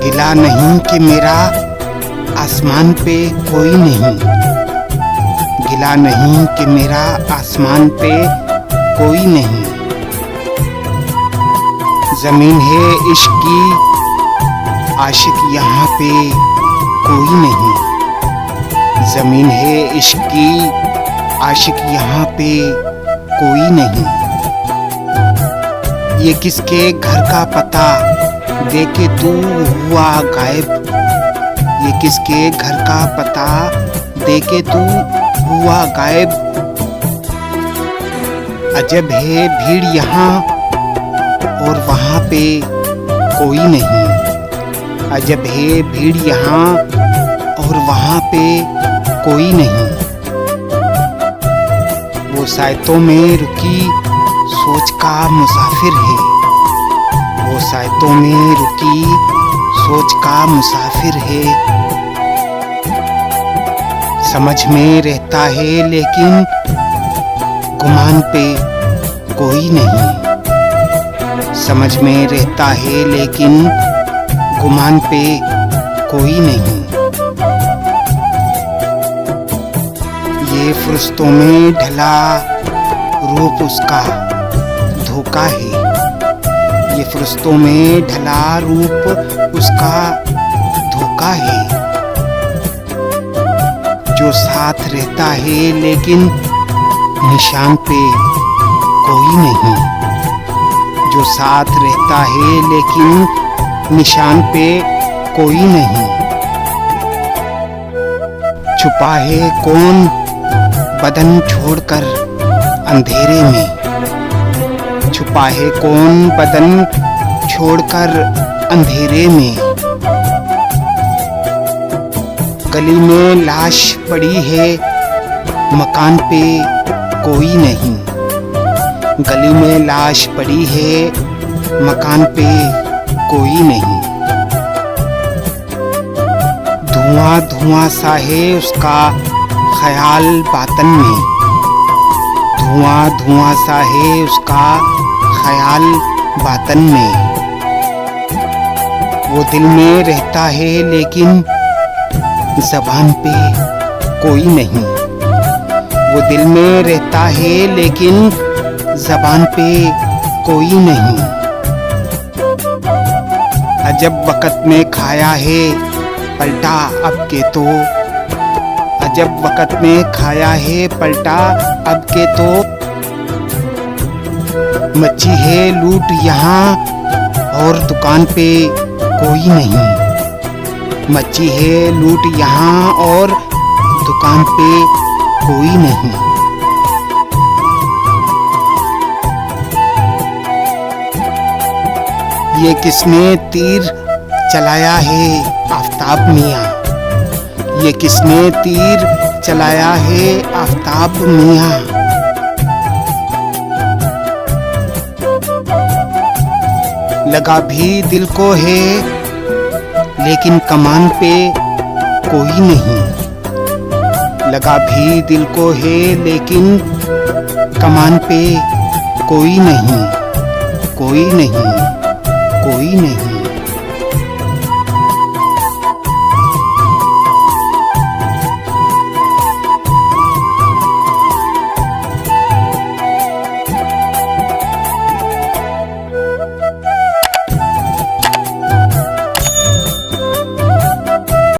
गिला नहीं कि मेरा आसमान पे कोई नहीं, गिला नहीं कि मेरा आसमान पे कोई नहीं। जमीन है इश्क की, आशिक यहाँ पे कोई नहीं। जमीन है इश्क की, आशिक यहाँ पे कोई नहीं। ये किसके घर का पता देके तू हुआ गायब, ये किसके घर का पता देके तू हुआ गायब। अजब है भीड़ यहाँ और वहाँ पे कोई नहीं, अजब है भीड़ यहाँ और वहाँ पे कोई नहीं। वो सायतों में रुकी सोच का मुसाफिर है, वो सायतों में रुकी सोच का मुसाफिर है। समझ में रहता है लेकिन गुमान पे कोई नहीं, समझ में रहता है लेकिन गुमान पे कोई नहीं। ये फरिश्तों में ढला रूप उसका धोखा है, ये फरिश्तों में ढला रूप उसका धोखा है। जो साथ रहता है लेकिन निशान पे कोई नहीं, जो साथ रहता है लेकिन निशान पे कोई नहीं। छुपा है कौन बदन छोड़कर अंधेरे में, छुपा है कौन बदन छोड़कर अंधेरे में। गली में लाश पड़ी है मकान पे कोई नहीं, गली में लाश पड़ी है मकान पे कोई नहीं। धुआं धुआं सा है उसका ख्याल बातन में, धुआं धुआं सा है उसका ख्याल बातन में। वो दिल में रहता है लेकिन ज़बान पे कोई नहीं, वो दिल में रहता है लेकिन ज़बान पे कोई नहीं। अजब वक़्त में खाया है पलटा अब के तो, अजब वक़्त में खाया है पलटा अब के तो। मची है लूट यहाँ और दुकान पे कोई नहीं, मची है लूट यहाँ और दुकान पे कोई नहीं। ये किसने तीर चलाया है आफताब मियाँ, ये किसने तीर चलाया है आफताब मियाँ। लगा भी दिल को है लेकिन कमान पे कोई नहीं, लगा भी दिल को है लेकिन कमान पे कोई नहीं, कोई नहीं, कोई नहीं।